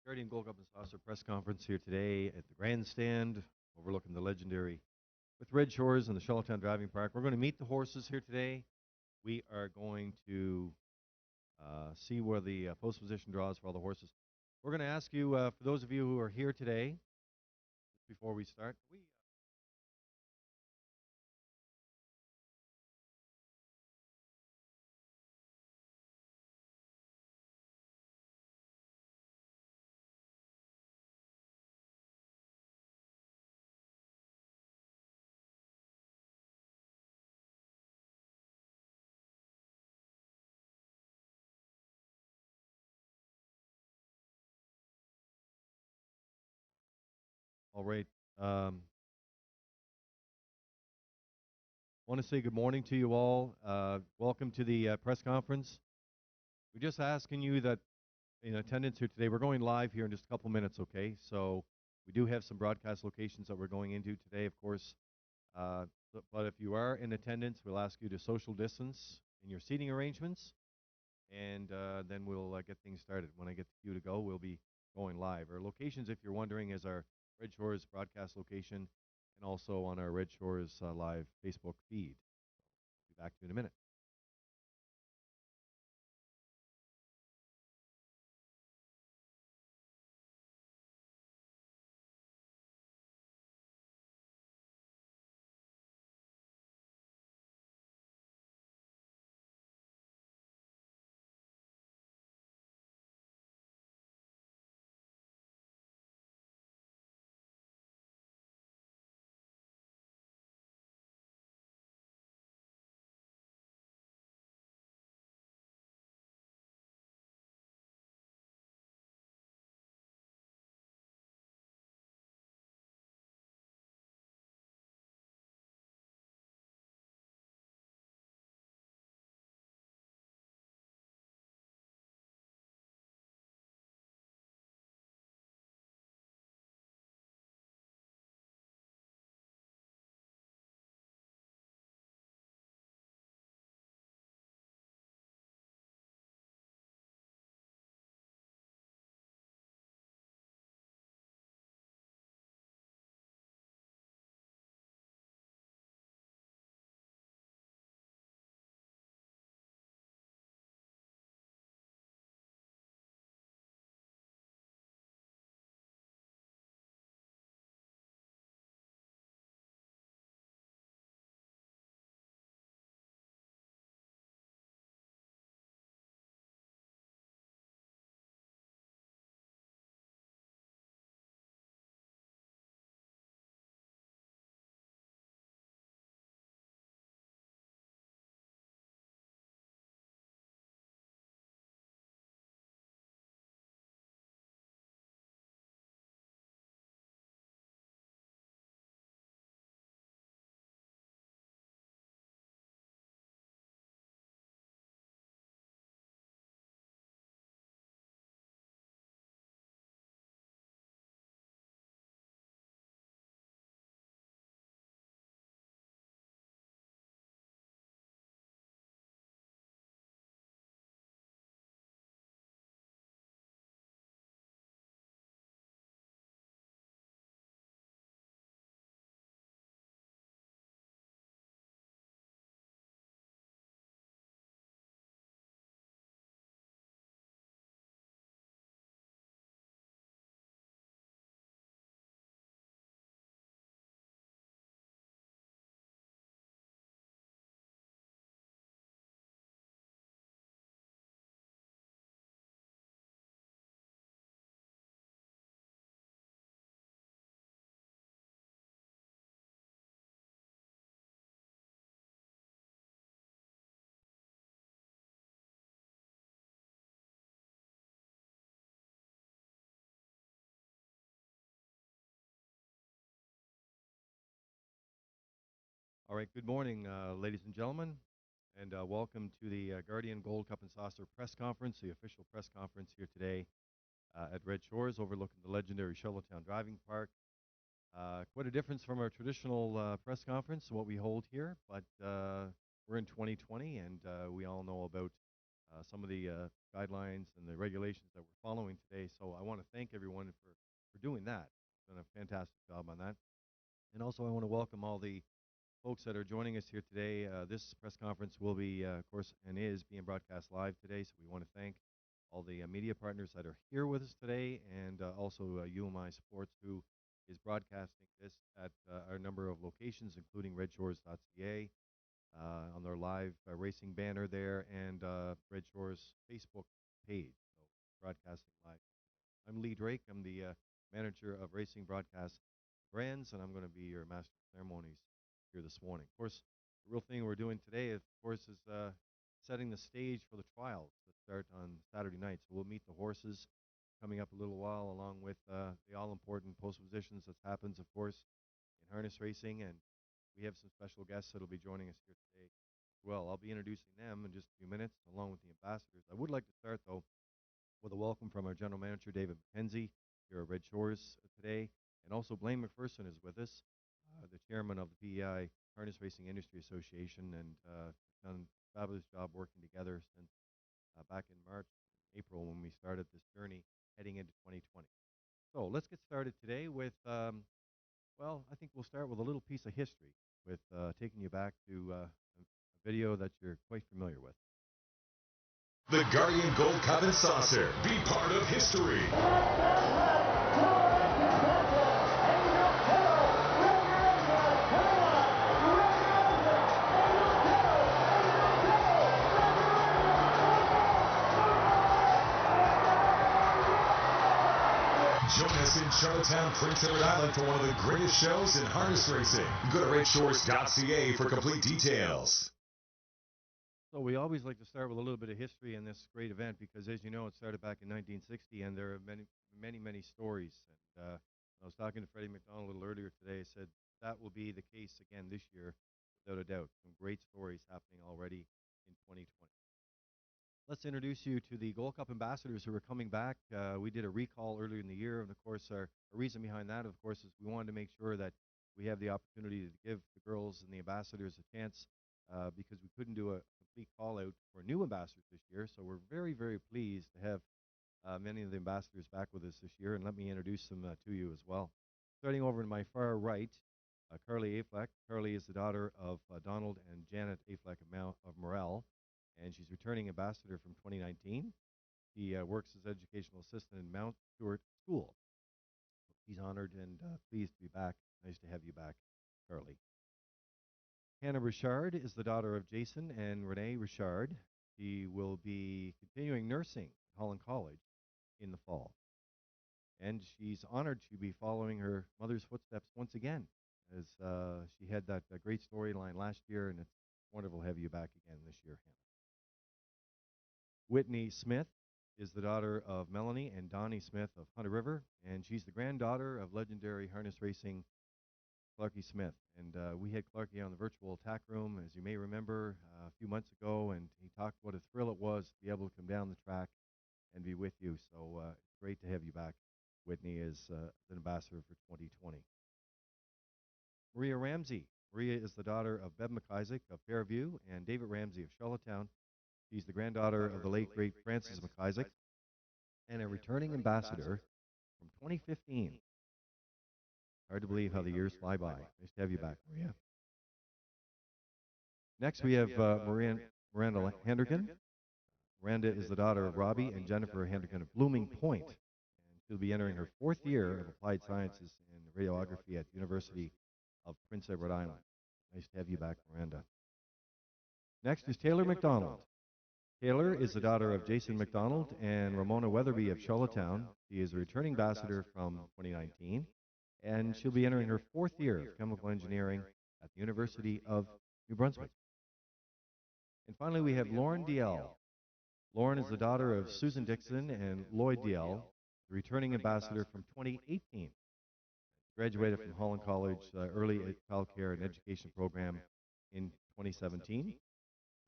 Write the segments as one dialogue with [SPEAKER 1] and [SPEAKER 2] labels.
[SPEAKER 1] Guardian Gold Cup and Saucer press conference here today at the grandstand overlooking the legendary with Red Shores and the Charlottetown Driving Park. We're going to meet the horses here today. We are going to see where the post position draws for all the horses. We're going to ask you, for those of you who are here today, before we start, all right. Want to say good morning to you all. Welcome to the press conference. We're just asking you that in attendance here today. We're going live here in just a couple minutes, okay? So we do have some broadcast locations that we're going into today, of course. But if you are in attendance, we'll ask you to social distance in your seating arrangements, and then we'll get things started. When I get the cue to go, we'll be going live. Our locations, if you're wondering, is our Red Shores broadcast location and also on our Red Shores live Facebook feed. I'll be back to you in a minute. All right, good morning, ladies and gentlemen, and welcome to the Guardian Gold Cup and Saucer press conference, the official press conference here today at Red Shores overlooking the legendary Charlottetown Driving Park. Quite a difference from our traditional press conference, what we hold here, but we're in 2020, and we all know about some of the guidelines and the regulations that we're following today. So I want to thank everyone for doing that. Done a fantastic job on that. And also I want to welcome all the folks that are joining us here today. This press conference will be, of course, and is being broadcast live today. So we want to thank all the media partners that are here with us today, and also UMI Sports, who is broadcasting this at our number of locations, including Redshores.ca, on their live racing banner there, and Red Shores Facebook page. So broadcasting live. I'm Lee Drake. I'm the manager of Racing Broadcast Brands, and I'm going to be your master of ceremonies here this morning. Of course, the real thing we're doing today, of course, is setting the stage for the trials that start on Saturday night. So we'll meet the horses coming up a little while, along with the all-important post positions that happens, of course, in harness racing. And we have some special guests that will be joining us here today as well. I'll be introducing them in just a few minutes, along with the ambassadors. I would like to start, though, with a welcome from our general manager, David McKenzie, here at Red Shores today. And also Blaine McPherson is with us, the chairman of the PEI Harness Racing Industry Association, and done a fabulous job working together since back in March, April, when we started this journey heading into 2020. So let's get started today with, well, I think we'll start with a little piece of history, with taking you back to a video that you're quite familiar with.
[SPEAKER 2] The Guardian Gold Cup and Saucer. Be part of history. Join us in Charlottetown, Prince Edward Island for one of the greatest shows in harness racing. Go to Redshores.ca for complete details.
[SPEAKER 1] So we always like to start with a little bit of history in this great event because, as you know, it started back in 1960, and there are many stories. And I was talking to Freddie McDonald a little earlier today. I said that will be the case again this year, without a doubt. Some great stories happening already in 2020. Let's introduce you to the Gold Cup ambassadors who are coming back. We did a recall earlier in the year, and of course, our reason behind that, of course, is we wanted to make sure that we have the opportunity to give the girls and the ambassadors a chance because we couldn't do a complete call out for new ambassadors this year. So we're very pleased to have many of the ambassadors back with us this year, and let me introduce them to you as well. Starting over to my far right, Carly Afleck. Carly is the daughter of Donald and Janet Afleck of Morel, and she's returning ambassador from 2019. She works as educational assistant in Mount Stewart School. She's honored and pleased to be back. Nice to have you back, Carly. Hannah Richard is the daughter of Jason and Renee Richard. She will be continuing nursing at Holland College in the fall. And she's honored to be following her mother's footsteps once again, as she had that great storyline last year, and it's wonderful to have you back again this year, Hannah. Whitney Smith is the daughter of Melanie and Donnie Smith of Hunter River, and she's the granddaughter of legendary harness racing Clarkie Smith. And we had Clarkie on the virtual tack room, as you may remember, a few months ago, and he talked what a thrill it was to be able to come down the track and be with you. So it's great to have you back, Whitney, as an ambassador for 2020. Maria Ramsey. Maria is the daughter of Bev McIsaac of Fairview and David Ramsey of Charlottetown. She's the granddaughter of the late, great Francis McIsaac, and a returning ambassador from 2015. Hard to believe how the years fly by. Nice to have you back, Maria. Next, we have Miranda Henderson. Miranda is the daughter of Robbie and Jennifer Henderson of Blooming Point. And she'll be entering her 4th year of Applied Sciences in Radiography at the University of Prince Edward Island. Nice to have you back, Miranda. Next is Taylor McDonald. Taylor is the daughter of Jason McDonald and Ramona Weatherby of Charlottetown. She is a returning ambassador from 2019, and she'll be entering her 4th year of chemical engineering at the University of New Brunswick. And finally, we have Lauren DL. Lauren is the daughter of Susan Dixon and Lloyd DL, the returning ambassador from 2018. Graduated from Holland College Early Child Care and Education Program in 2017.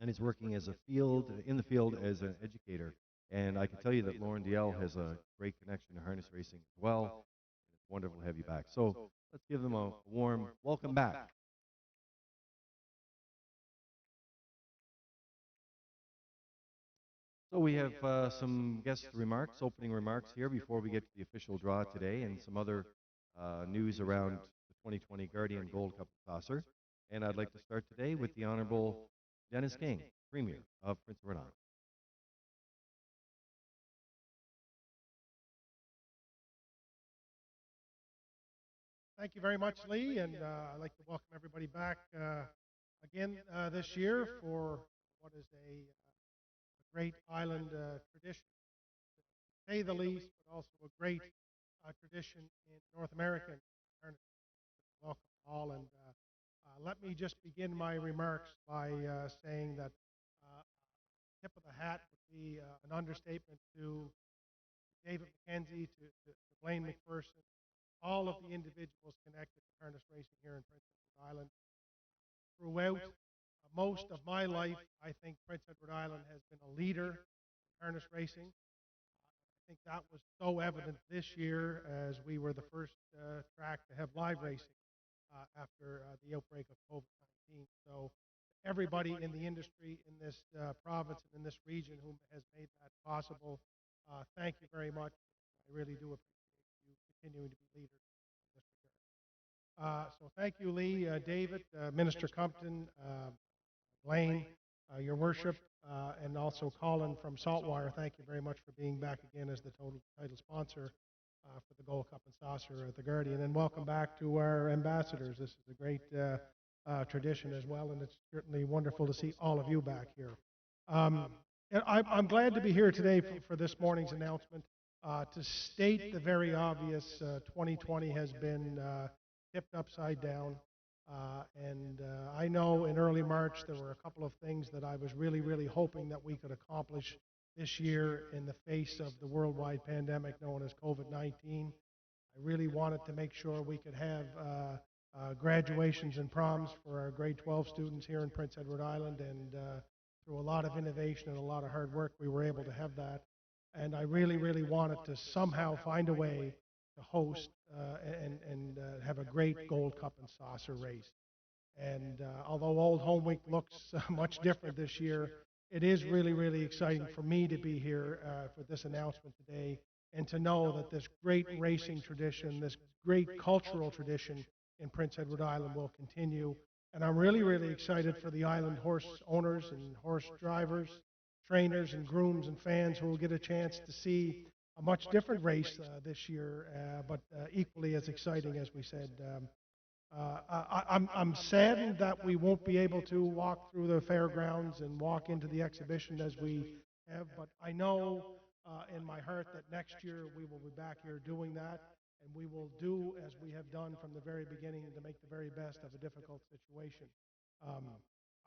[SPEAKER 1] And is working as in the field as an educator. And I can tell you that Lauren DL has a great connection to harness racing as well. And it's wonderful to have you back. So let's give them a warm welcome back. So we have some guest remarks, opening remarks here before we get to the official draw today, and some other news around the 2020 Guardian Gold Cup Saucer. And I'd like to start today with the Honorable Dennis King, Premier of Prince Edward Island.
[SPEAKER 3] Thank you very much, Lee, and I'd like to welcome everybody back again this year for what is a great island tradition, to say the least, but also a great tradition in North American tournament. Welcome all, and let me just begin my remarks by saying that tip of the hat would be an understatement to David McKenzie, to Blaine McPherson, all of the individuals connected to harness racing here in Prince Edward Island. Throughout most of my life, I think Prince Edward Island has been a leader in harness racing. I think that was so evident this year as we were the first track to have live racing after the outbreak of COVID-19. So everybody in the industry in this province and in this region who has made that possible, thank you very much. I really do appreciate you continuing to be leaders in this regard. So thank you, Lee, David, Minister Compton, Blaine, Your Worship, and also Colin from Saltwire. Thank you very much for being back again as the title sponsor for the Gold Cup and Saucer at the Guardian. And welcome back to our ambassadors. This is a great tradition as well, and it's certainly wonderful to see all of you back here. And I'm glad to be here today for this morning's announcement. To state the very obvious, 2020 has been tipped upside down. I know in early March there were a couple of things that I was really hoping that we could accomplish this year in the face of the worldwide pandemic known as COVID-19. I really wanted to make sure we could have graduations and proms for our grade 12 students here in Prince Edward Island, and through a lot of innovation and a lot of hard work, we were able to have that. And I really wanted to somehow find a way to host and have a great Gold Cup and Saucer race. And although Old Home Week looks much different this year, it is really exciting for me to be here for this announcement today, and to know that this great racing tradition, this great cultural tradition in Prince Edward Island will continue. And I'm really excited for the island horse owners and horse drivers, trainers and grooms and fans who will get a chance to see a much different race this year, but equally as exciting, as we said. I'm saddened that we won't be able to walk through the fairgrounds and walk into the exhibition as we have, but I know in my heart that next year we will be back here doing that, and we will do as we have done from the very beginning to make the very best of a difficult situation.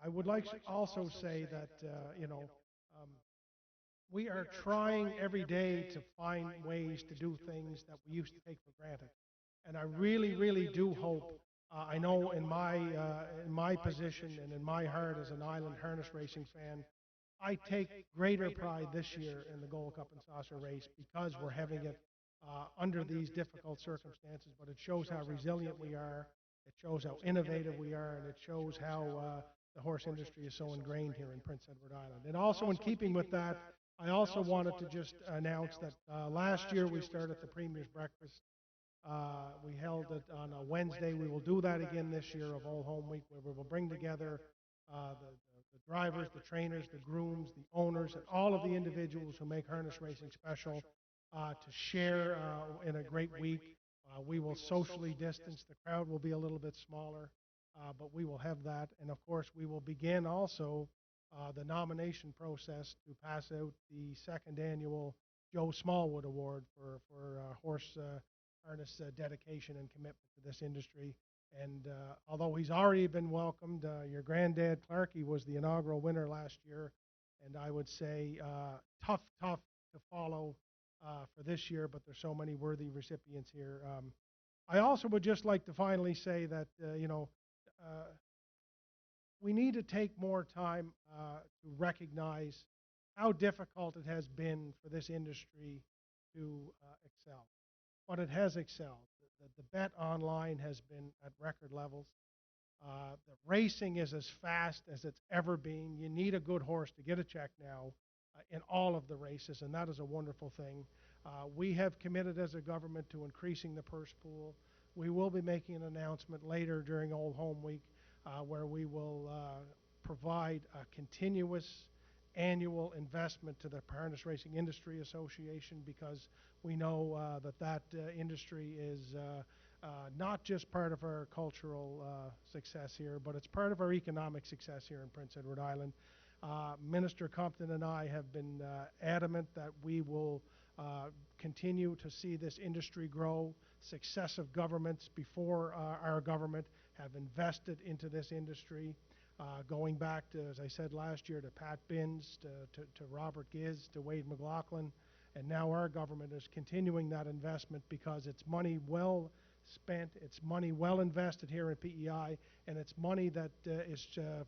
[SPEAKER 3] I would like to also say that, we are trying every day to find ways to do things that we used to take for granted. And I really do hope, I know in my position and in my heart as an island harness racing fan, I take greater pride this year in the Gold Cup and Saucer race because we're having it under these difficult circumstances, but it shows how resilient we are, it shows how innovative we are, and it shows how the horse industry is so ingrained here in Prince Edward Island. And also in keeping with that, I also wanted to just announce that last year we started the Premier's Breakfast. We held it on a Wednesday. We will do that again this year of Old Home Week, where we will bring together the drivers, the trainers, the grooms, the owners, and all of the individuals who make harness racing special to share in a great week. We will socially distance. The crowd will be a little bit smaller, but we will have that. And of course, we will begin also the nomination process to pass out the second annual Joe Smallwood Award for horse harness dedication and commitment to this industry. And although he's already been welcomed, your granddad Clarkey was the inaugural winner last year, and I would say tough to follow for this year, but there's so many worthy recipients here. I also would just like to finally say that we need to take more time to recognize how difficult it has been for this industry to excel. But it has excelled. The bet online has been at record levels. The racing is as fast as it's ever been. You need a good horse to get a check now. in all of the races, and that is a wonderful thing. We have committed as a government to increasing the purse pool. We will be making an announcement later during Old Home Week where we will provide a continuous annual investment to the Harness Racing Industry Association, because we know that industry is not just part of our cultural success here, but it's part of our economic success here in Prince Edward Island. Minister Compton and I have been adamant that we will continue to see this industry grow. Successive governments before our government have invested into this industry, going back to, as I said last year, to Pat Binns, to Robert Giz, to Wade McLaughlin, and now our government is continuing that investment because it's money well spent, it's money well invested here in PEI, and it's money that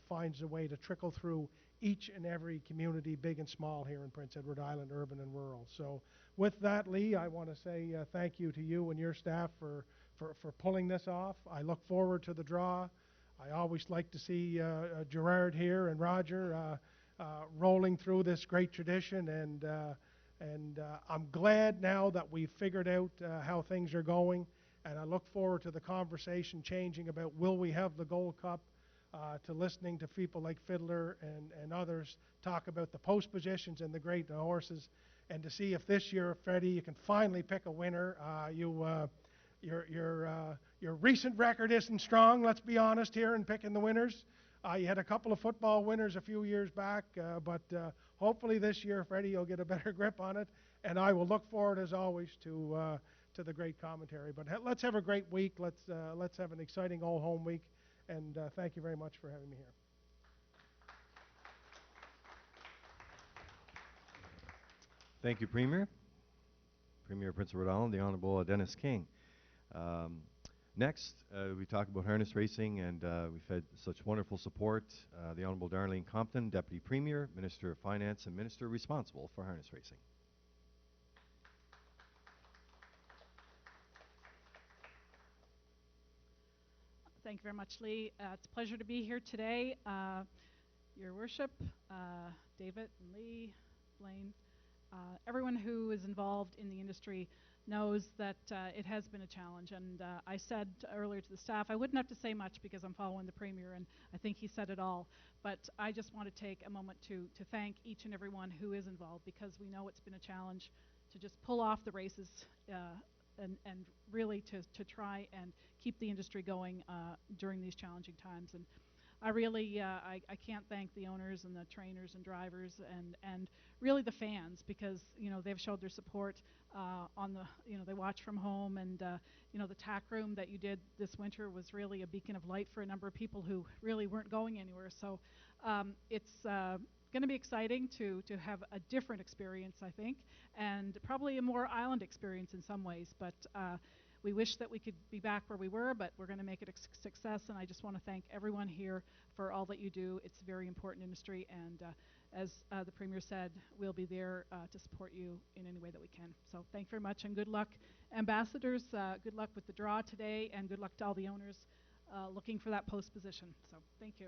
[SPEAKER 3] finds a way to trickle through each and every community, big and small, here in Prince Edward Island, urban and rural. So with that, Lee, I want to say thank you to you and your staff for pulling this off. I look forward to the draw. I always like to see Gerard here and Roger rolling through this great tradition, and I'm glad now that we've figured out how things are going, and I look forward to the conversation changing about will we have the Gold Cup, to listening to people like Fiddler and others talk about the post positions and the great horses, and to see if this year, Freddie, you can finally pick a winner. Your recent record isn't strong, let's be honest here, in picking the winners. You had a couple of football winners a few years back, but hopefully this year, Freddie, you'll get a better grip on it, and I will look forward, as always, to the great commentary. But let's have a great week. Let's have an exciting Old Home Week, and thank you very much for having me here.
[SPEAKER 1] Thank you, Premier. Premier of Prince of Rhode Island, the Honorable Dennis King. Next, we talk about harness racing, and we've had such wonderful support. The Honorable Darlene Compton, Deputy Premier, Minister of Finance, and Minister responsible for harness racing.
[SPEAKER 4] Thank you very much, Lee. It's a pleasure to be here today. Your Worship, David and Lee, Blaine, everyone who is involved in the industry knows that it has been a challenge, and I said earlier to the staff I wouldn't have to say much because I'm following the Premier, and I think he said it all, but I just want to take a moment to thank each and every one who is involved, because we know it's been a challenge to just pull off the races and really to try and keep the industry going during these challenging times. And I really, I can't thank the owners and the trainers and drivers and really the fans, because, you know, they've showed their support on the, you know, they watch from home, and, you know, the tack room that you did this winter was really a beacon of light for a number of people who really weren't going anywhere. So it's going to be exciting to have a different experience, I think, and probably a more island experience in some ways, but we wish that we could be back where we were, but we're going to make it a success, and I just want to thank everyone here for all that you do. It's a very important industry, and as the Premier said, we'll be there to support you in any way that we can. So thank you very much, and good luck, ambassadors. Good luck with the draw today, and good luck to all the owners looking for that post position. So thank you.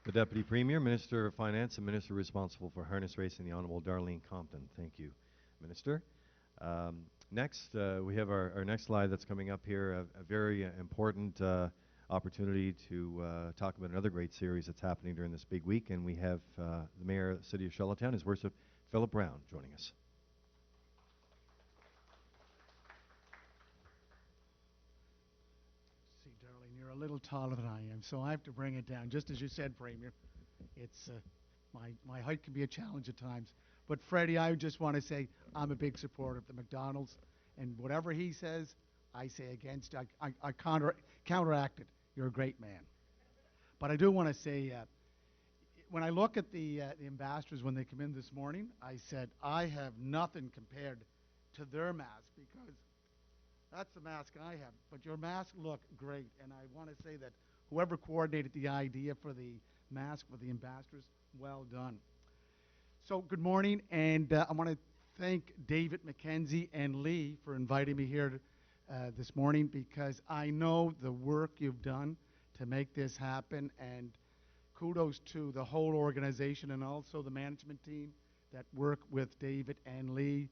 [SPEAKER 1] The Deputy Premier, Minister of Finance, and Minister responsible for harness racing, the Honorable Darlene Compton. Thank you, Minister. Next, we have our next slide that's coming up here, a very important opportunity to talk about another great series that's happening during this big week, and we have the Mayor of the City of Charlottetown, His Worship Philip Brown, joining us.
[SPEAKER 5] You're a little taller than I am, so I have to bring it down. Just as you said, Premier, it's my height can be a challenge at times. But Freddie, I just want to say I'm a big supporter of the McDonald's, and whatever he says, I say against. I counteract it. You're a great man. But I do want to say, when I look at the ambassadors when they come in this morning, I said I have nothing compared to their mask, because that's the mask I have, but your mask look great, and I want to say that whoever coordinated the idea for the mask for the ambassadors, well done. So good morning, and I want to thank David McKenzie and Lee for inviting me here this morning, because I know the work you've done to make this happen, and kudos to the whole organization and also the management team that work with David and Lee.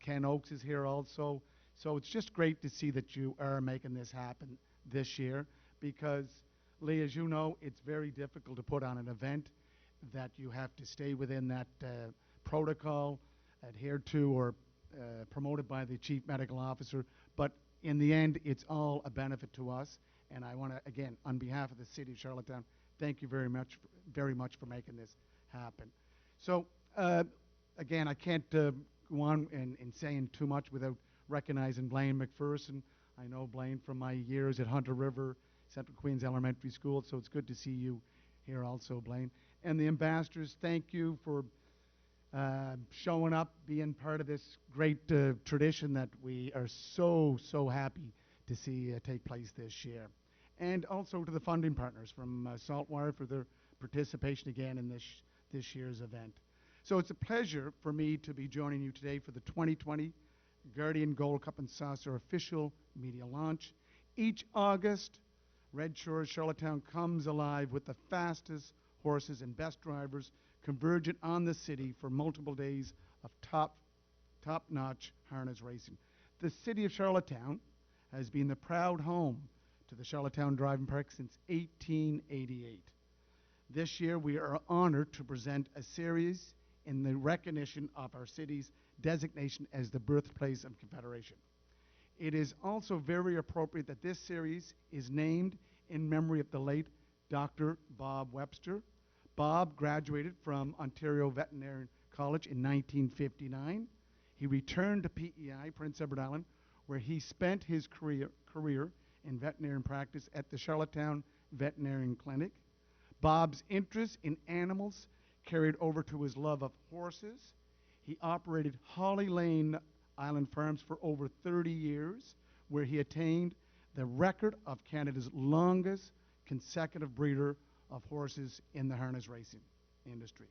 [SPEAKER 5] Ken Oakes is here also. So it's just great to see that you are making this happen this year because, Lee, as you know, it's very difficult to put on an event that you have to stay within that protocol adhered to or promoted by the Chief Medical Officer. But in the end, it's all a benefit to us. And I want to, again, on behalf of the City of Charlottetown, thank you very much for making this happen. So, again, I can't go on and saying too much without recognizing Blaine McPherson. I know Blaine from my years at Hunter River, Central Queens Elementary School, so it's good to see you here also, Blaine. And the ambassadors, thank you for showing up, being part of this great tradition that we are so happy to see take place this year. And also to the funding partners from Saltwire for their participation again in this year's event. So it's a pleasure for me to be joining you today for the 2020 Guardian Gold Cup and Saucer official media launch. Each August, Red Shores Charlottetown comes alive with the fastest horses and best drivers convergent on the city for multiple days of top-notch harness racing. The City of Charlottetown has been the proud home to the Charlottetown Driving Park since 1888. This year, we are honored to present a series in the recognition of our city's designation as the birthplace of Confederation. It is also very appropriate that this series is named in memory of the late Dr. Bob Webster. Bob graduated from Ontario Veterinary College in 1959. He returned to PEI, Prince Edward Island, where he spent his career in veterinary practice at the Charlottetown Veterinary Clinic. Bob's interest in animals carried over to his love of horses. He operated Holly Lane Island Farms for over 30 years, where he attained the record of Canada's longest consecutive breeder of horses in the harness racing industry.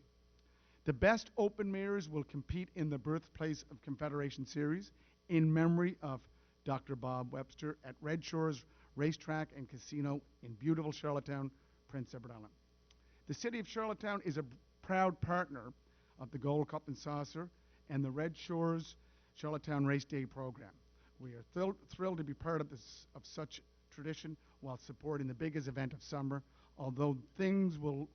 [SPEAKER 5] The best open mares will compete in the Birthplace of Confederation series in memory of Dr. Bob Webster at Redshores Racetrack and Casino in beautiful Charlottetown, Prince Edward Island. The City of Charlottetown is a proud partner of the Gold Cup and Saucer and the Red Shores Charlottetown Race Day program. We are thrilled to be part of such tradition while supporting the biggest event of summer, although things will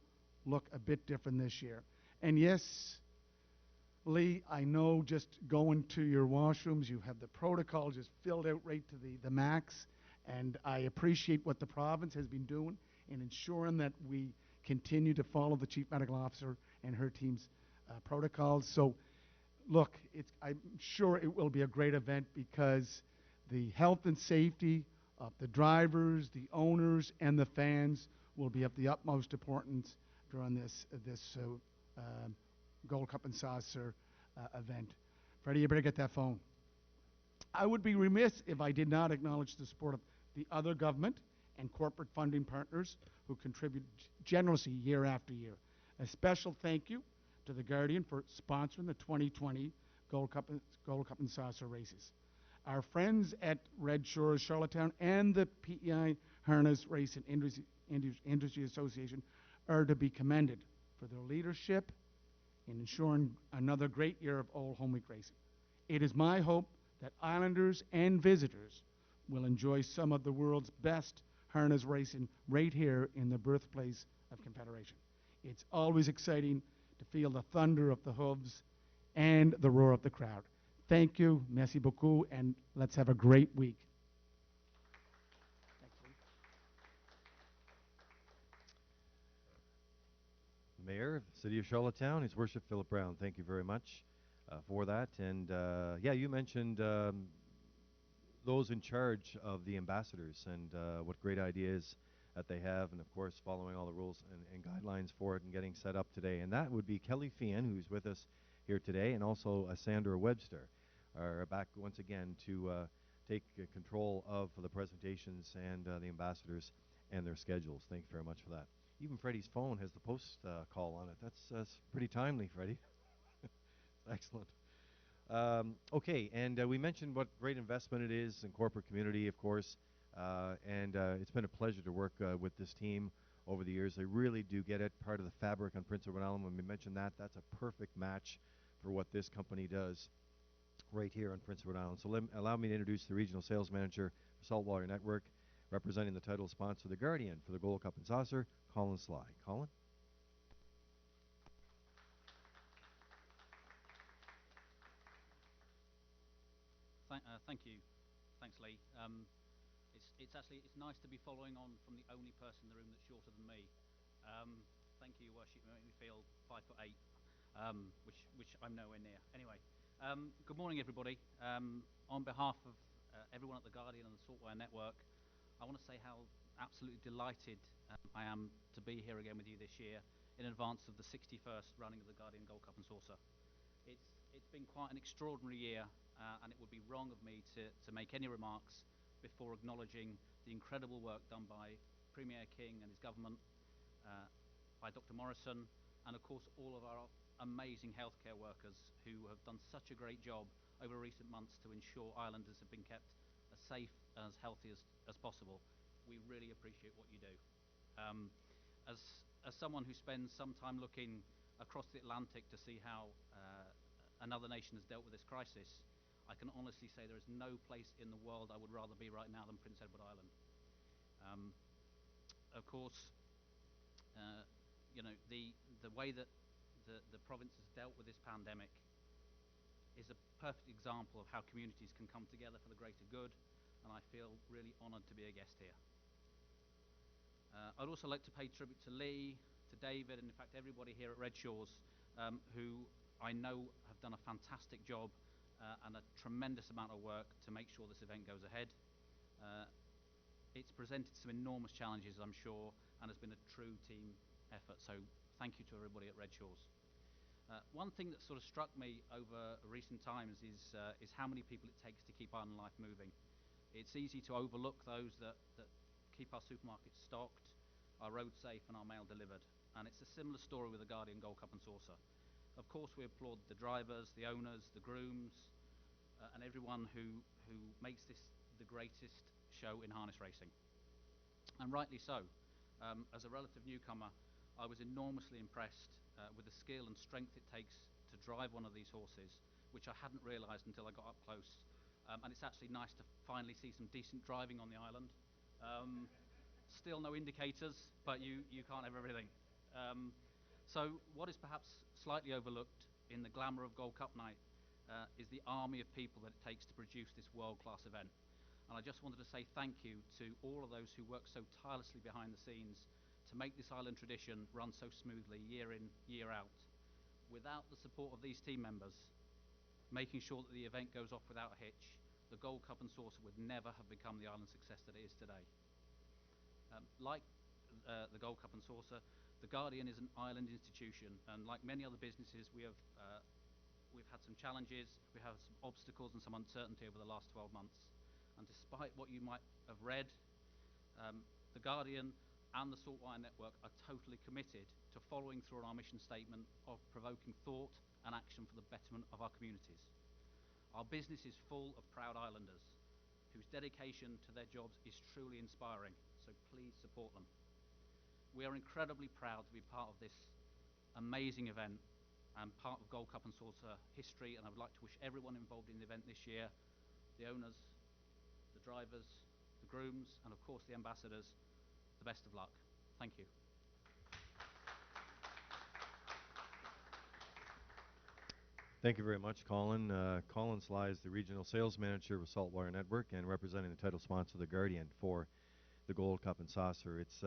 [SPEAKER 5] look a bit different this year. And yes, Lee, I know just going to your washrooms, you have the protocol just filled out right to the max, and I appreciate what the province has been doing in ensuring that we continue to follow the Chief Medical Officer and her team's protocols. So, look, I'm sure it will be a great event because the health and safety of the drivers, the owners, and the fans will be of the utmost importance during this Gold Cup and Saucer event. Freddie, you better get that phone. I would be remiss if I did not acknowledge the support of the other government and corporate funding partners who contribute generously year after year. A special thank you to the Guardian for sponsoring the 2020 Gold Cup and Saucer races. Our friends at Red Shores Charlottetown and the PEI Harness Race and Industry Association are to be commended for their leadership in ensuring another great year of Old Home Week racing. It is my hope that Islanders and visitors will enjoy some of the world's best harness racing right here in the birthplace of Confederation. It's always exciting to feel the thunder of the hooves and the roar of the crowd. Thank you, merci beaucoup, and let's have a great week. Thanks, Lee.
[SPEAKER 1] Mayor of the City of Charlottetown, His Worship Philip Brown. Thank you very much for that. And yeah, you mentioned those in charge of the ambassadors and what great ideas that they have, and of course following all the rules and guidelines for it and getting set up today. And that would be Kelly Fian, who's with us here today, and also Sandra Webster are back once again to take control of the presentations and the ambassadors and their schedules. Thank you very much for that. Even Freddie's phone has the post call on it. That's pretty timely, Freddie. Excellent. Okay, and we mentioned what great investment it is in corporate community, of course, and it's been a pleasure to work with this team over the years. They really do get it, part of the fabric on Prince Edward Island. When we mentioned that, that's a perfect match for what this company does right here on Prince Edward Island. So allow me to introduce the Regional Sales Manager for Saltwater Network, representing the title sponsor, the Guardian, for the Gold Cup and Saucer, Colin Sly. Colin?
[SPEAKER 6] Thank you. Thanks, Lee. It's nice to be following on from the only person in the room that's shorter than me. Thank you, Your Worship. You make me feel 5'8", which I'm nowhere near. Anyway, good morning, everybody. On behalf of everyone at the Guardian and the Saltwater Network, I want to say how absolutely delighted I am to be here again with you this year in advance of the 61st running of the Guardian Gold Cup and Saucer. It's been quite an extraordinary year, and it would be wrong of me to make any remarks before acknowledging the incredible work done by Premier King and his government, by Dr. Morrison, and of course all of our amazing healthcare workers who have done such a great job over recent months to ensure islanders have been kept as safe and as healthy as possible. We really appreciate what you do. As someone who spends some time looking across the Atlantic to see how another nation has dealt with this crisis, I can honestly say there is no place in the world I would rather be right now than Prince Edward Island. Of course, you know, the way that the province has dealt with this pandemic is a perfect example of how communities can come together for the greater good, and I feel really honoured to be a guest here. I'd also like to pay tribute to Lee, to David, and in fact everybody here at Redshores, who I know have done a fantastic job and a tremendous amount of work to make sure this event goes ahead. It's presented some enormous challenges, I'm sure, and has been a true team effort, so thank you to everybody at Redshores. One thing that sort of struck me over recent times is how many people it takes to keep island life moving. It's easy to overlook those that keep our supermarkets stocked, our roads safe, and our mail delivered. And it's a similar story with the Guardian Gold Cup and Saucer. Of course, we applaud the drivers, the owners, the grooms, and everyone who makes this the greatest show in harness racing. And rightly so. As a relative newcomer, I was enormously impressed with the skill and strength it takes to drive one of these horses, which I hadn't realised until I got up close. And it's actually nice to finally see some decent driving on the island. Still no indicators, but you can't have everything. So what is perhaps slightly overlooked in the glamour of Gold Cup night is the army of people that it takes to produce this world-class event. And I just wanted to say thank you to all of those who work so tirelessly behind the scenes to make this island tradition run so smoothly year in, year out. Without the support of these team members, making sure that the event goes off without a hitch, the Gold Cup and Saucer would never have become the island success that it is today. Like the Gold Cup and Saucer, the Guardian is an island institution, and like many other businesses, we've had some challenges, we have some obstacles and some uncertainty over the last 12 months. And despite what you might have read, the Guardian and the Saltwater Network are totally committed to following through on our mission statement of provoking thought and action for the betterment of our communities. Our business is full of proud islanders whose dedication to their jobs is truly inspiring, so please support them. We are incredibly proud to be part of this amazing event and part of Gold Cup and Saucer history, and I would like to wish everyone involved in the event this year, the owners, the drivers, the grooms, and of course the ambassadors, the best of luck. Thank you.
[SPEAKER 1] Thank you very much, Colin. Colin Sly is the Regional Sales Manager of Saltwater Network and representing the title sponsor, the Guardian, for the Gold Cup and Saucer. It's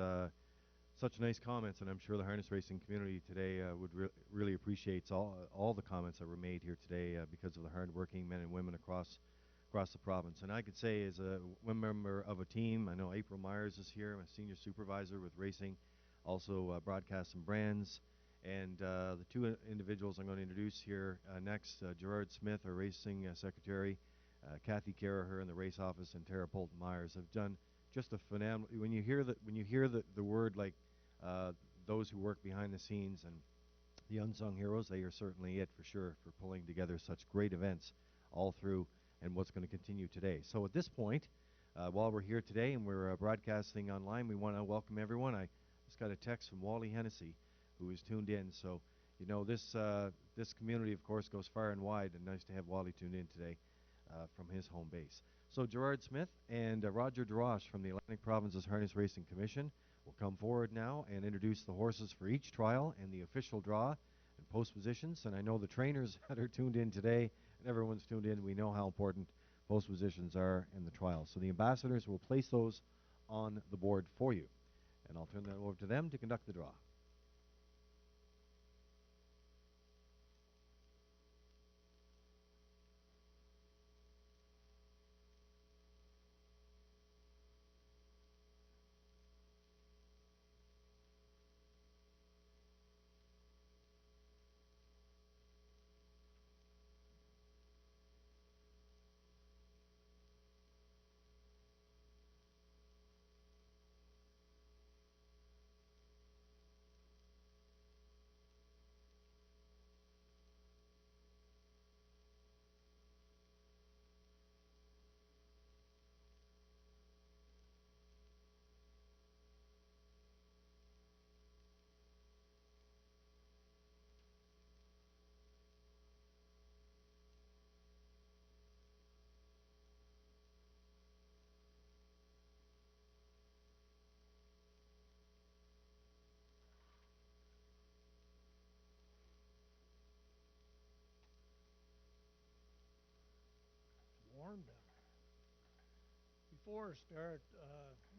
[SPEAKER 1] such nice comments, and I'm sure the harness racing community today would really appreciate all the comments that were made here today because of the hard-working men and women across the province. And I could say, as one member of a team, I know April Myers is here, I'm a senior supervisor with racing, also broadcast and brands. And the two individuals I'm going to introduce here next, Gerard Smith, our racing secretary, Kathy Caraher in the race office, and Tara Polton Myers have done just a phenomenal. When you hear the word like those who work behind the scenes and the unsung heroes, they are certainly it for sure for pulling together such great events all through and what's going to continue today. So at this point, while we're here today and we're broadcasting online, we want to welcome everyone. I was just got a text from Wally Hennessy, who is tuned in. So, this community, of course, goes far and wide, and nice to have Wally tuned in today from his home base. So Gerard Smith and Roger DeRoche from the Atlantic Provinces Harness Racing Commission will come forward now and introduce the horses for each trial and the official draw and post positions. And I know the trainers that are tuned in today, and everyone's tuned in, we know how important post positions are in the trials. So the ambassadors will place those on the board for you. And I'll turn that over to them to conduct the draw.
[SPEAKER 7] Warm down. Before I start,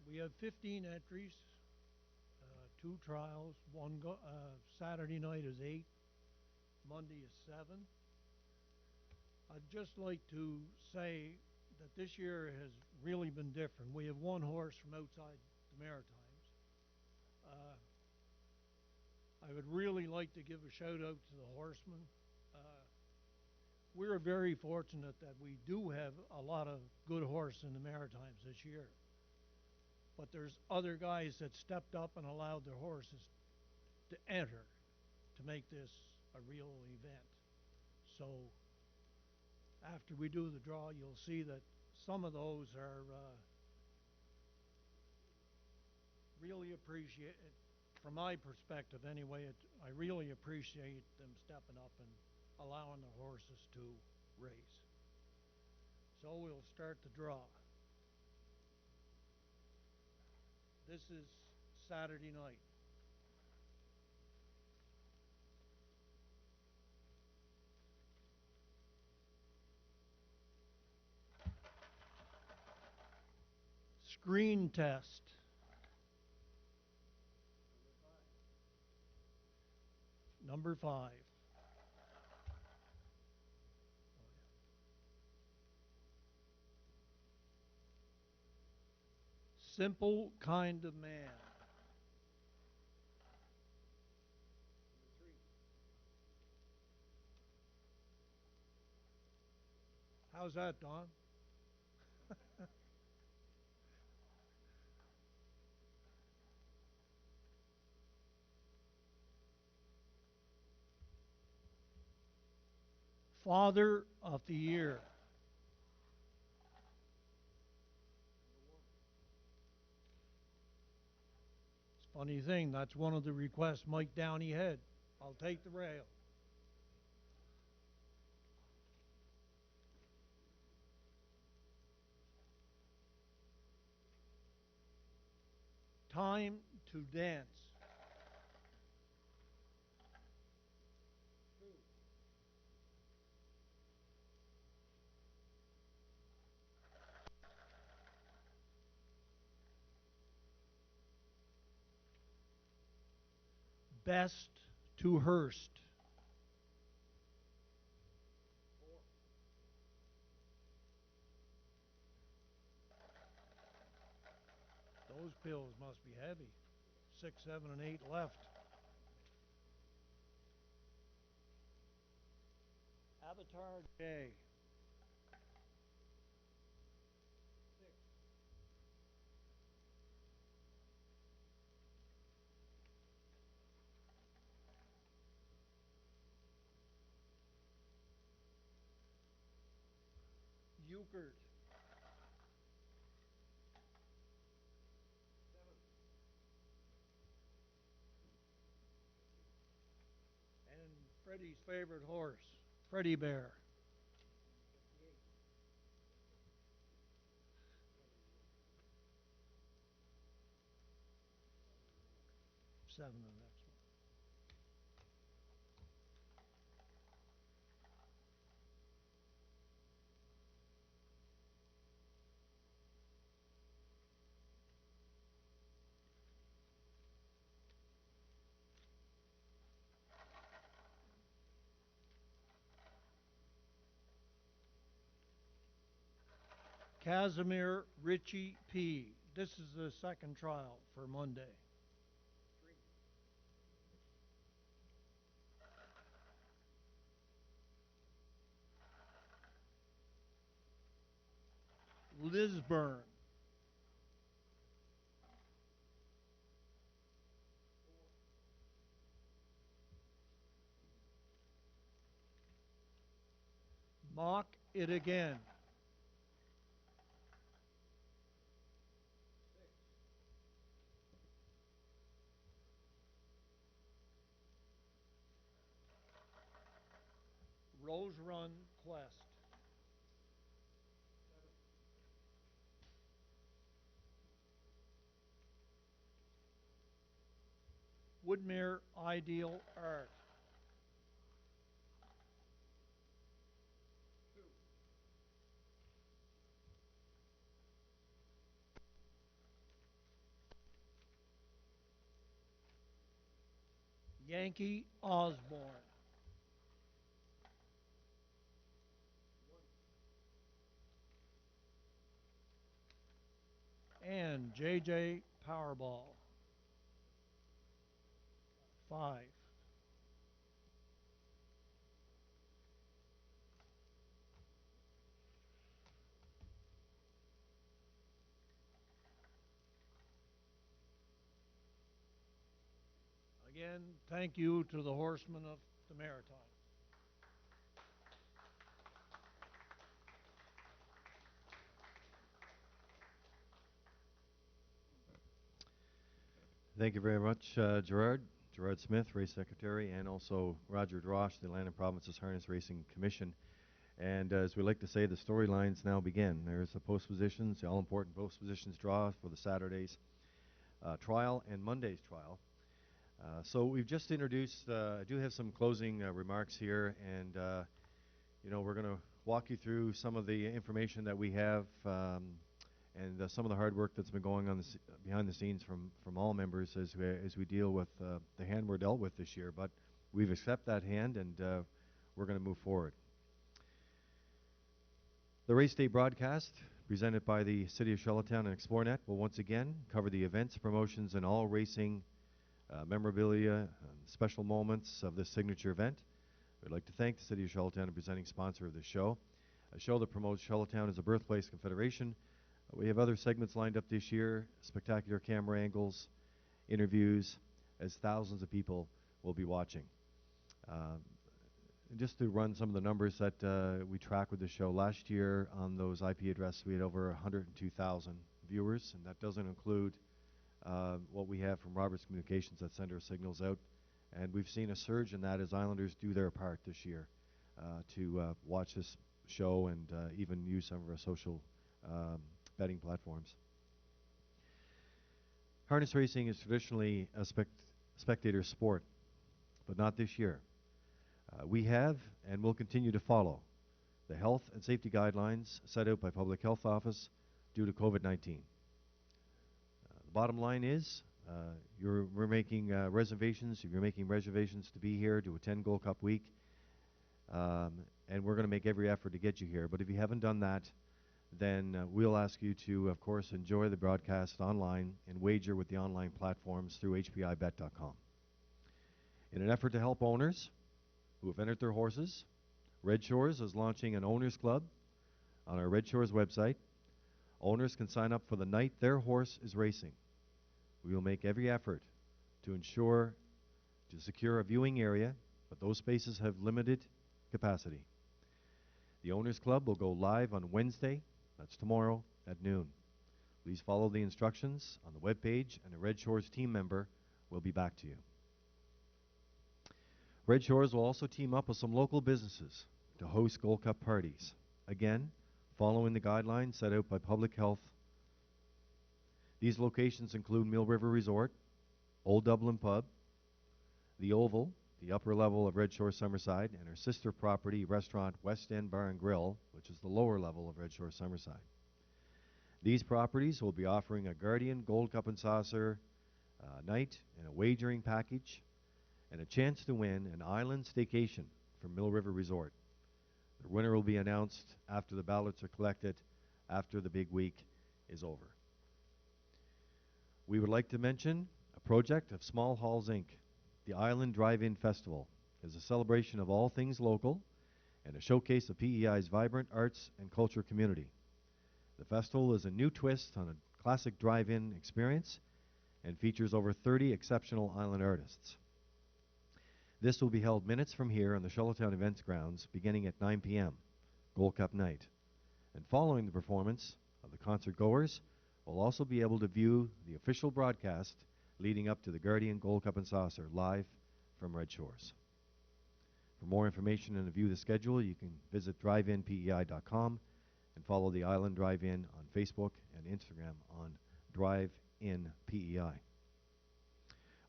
[SPEAKER 7] we have 15 entries, 2 trials. Saturday night is 8, Monday is 7. I'd just like to say that this year has really been different. We have 1 horse from outside the Maritimes. I would really like to give a shout out to the horsemen. We're very fortunate that we do have a lot of good horses in the Maritimes this year. But there's other guys that stepped up and allowed their horses to enter to make this a real event. So after we do the draw, you'll see that some of those are really appreciated. From my perspective anyway, I really appreciate them stepping up and allowing the horses to race. So we'll start the draw. This is Saturday night. Screen test. Number 5. Simple Kind of Man. How's that, Don? Father of the Year. It's a funny thing, that's one of the requests Mike Downey had. I'll take the rail. Time to Dance. Best to Hurst. Those pills must be heavy. 6, 7, and 8 left. Avatar J. 6. Euchert. 7. Freddie's favorite horse, Freddie Bear. Seven the next one. Casimir Ritchie P. This is the second trial for Monday. Lisburn. Mock it again. Rose Run Quest. Woodmere Ideal Art. Yankee Osborne. And JJ Powerball. 5. Again, thank you to the horsemen of the Maritime.
[SPEAKER 1] Thank you very much, Gerard. Gerard Smith, Race Secretary, and also Roger Drosh, the Land and Provinces Harness Racing Commission. And as we like to say, the storylines now begin. There's the post positions, the all-important post positions draw for the Saturday's trial and Monday's trial. So we've just introduced, I do have some closing remarks here, and we're going to walk you through some of the information that we have and some of the hard work that's been going on behind the scenes from all members as we deal with the hand we're dealt with this year. But we've accepted that hand, and we're going to move forward. The race day broadcast, presented by the City of Charlottetown and ExploreNet, will once again cover the events, promotions, and all racing memorabilia and special moments of this signature event. We'd like to thank the City of Charlottetown, a presenting sponsor of this show, a show that promotes Charlottetown as a birthplace confederation. We have other segments lined up this year, spectacular camera angles, interviews, as thousands of people will be watching. Just to run some of the numbers that we track with the show, last year on those IP addresses we had over 102,000 viewers, and that doesn't include what we have from Roberts Communications that send our signals out. And we've seen a surge in that as Islanders do their part this year to watch this show and even use some of our social betting platforms. Harness racing is traditionally a spectator sport, but not this year. We have and will continue to follow the health and safety guidelines set out by Public Health Office due to COVID-19. The bottom line is we're making reservations. If you're making reservations to be here to attend Gold Cup Week, and we're going to make every effort to get you here. But if you haven't done that, then we'll ask you to, of course, enjoy the broadcast online and wager with the online platforms through hpibet.com. In an effort to help owners who have entered their horses, Red Shores is launching an owners club on our Red Shores website. Owners can sign up for the night their horse is racing. We will make every effort to ensure to secure a viewing area, but those spaces have limited capacity. The Owners Club will go live on Wednesday, that's tomorrow, at noon. Please follow the instructions on the webpage, and a Red Shores team member will be back to you. Red Shores will also team up with some local businesses to host Gold Cup parties. Again, following the guidelines set out by Public Health. These locations include Mill River Resort, Old Dublin Pub, the Oval, the upper level of Red Shore Summerside, and our sister property restaurant West End Bar and Grill, which is the lower level of Red Shore Summerside. These properties will be offering a Guardian Gold Cup and Saucer night and a wagering package and a chance to win an island staycation from Mill River Resort. The winner will be announced after the ballots are collected, after the big week is over. We would like to mention a project of Small Halls Inc. The Island Drive-In Festival is a celebration of all things local and a showcase of PEI's vibrant arts and culture community. The festival is a new twist on a classic drive-in experience and features over 30 exceptional island artists. This will be held minutes from here on the Charlottetown Events Grounds beginning at 9 p.m., Gold Cup night. And following the performance of the concert goers, we'll also be able to view the official broadcast leading up to the Guardian Gold Cup and Saucer live from Red Shores. For more information and to view the schedule, you can visit driveinpei.com and follow the Island Drive-In on Facebook and Instagram on Drive-In PEI.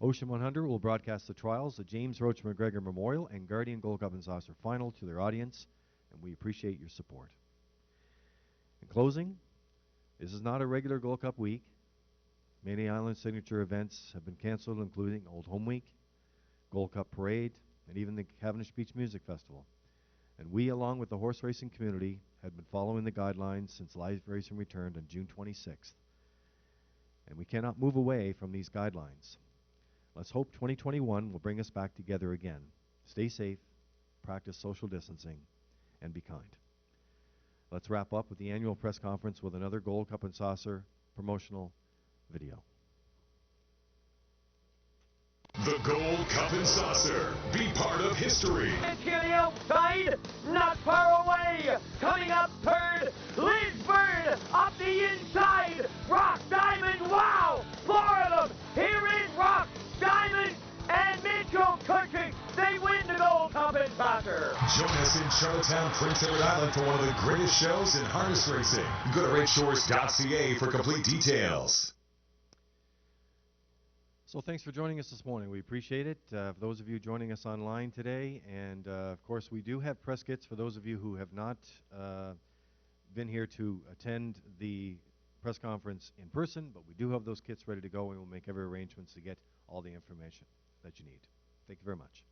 [SPEAKER 1] Ocean 100 will broadcast the trials, the James Roach McGregor Memorial and Guardian Gold Cup and Saucer Final to their audience, and we appreciate your support. In closing, this is not a regular Gold Cup week. Many island signature events have been canceled, including Old Home Week, Gold Cup Parade, and even the Cavendish Beach Music Festival. And we, along with the horse racing community, have been following the guidelines since live racing returned on June 26th. And we cannot move away from these guidelines. Let's hope 2021 will bring us back together again. Stay safe, practice social distancing, and be kind. Let's wrap up with the annual press conference with another Gold Cup and Saucer promotional video.
[SPEAKER 2] The Gold Cup and Saucer. Be part of history.
[SPEAKER 8] It's here the outside, not far away. Coming up third, Lisburn up the inside. Rock, Diamond, wow! Four of them here in Rock, Diamond, and Mitchell Country. They win the Gold Cup and Saucer.
[SPEAKER 2] Join us in Charlottetown, Prince Edward Island for one of the greatest shows in harness racing. Go to Redshores.ca for complete details.
[SPEAKER 1] So thanks for joining us this morning. We appreciate it. For those of you joining us online today, and of course we do have press kits for those of you who have not been here to attend the press conference in person, but we do have those kits ready to go, and we'll make every arrangements to get all the information that you need. Thank you very much.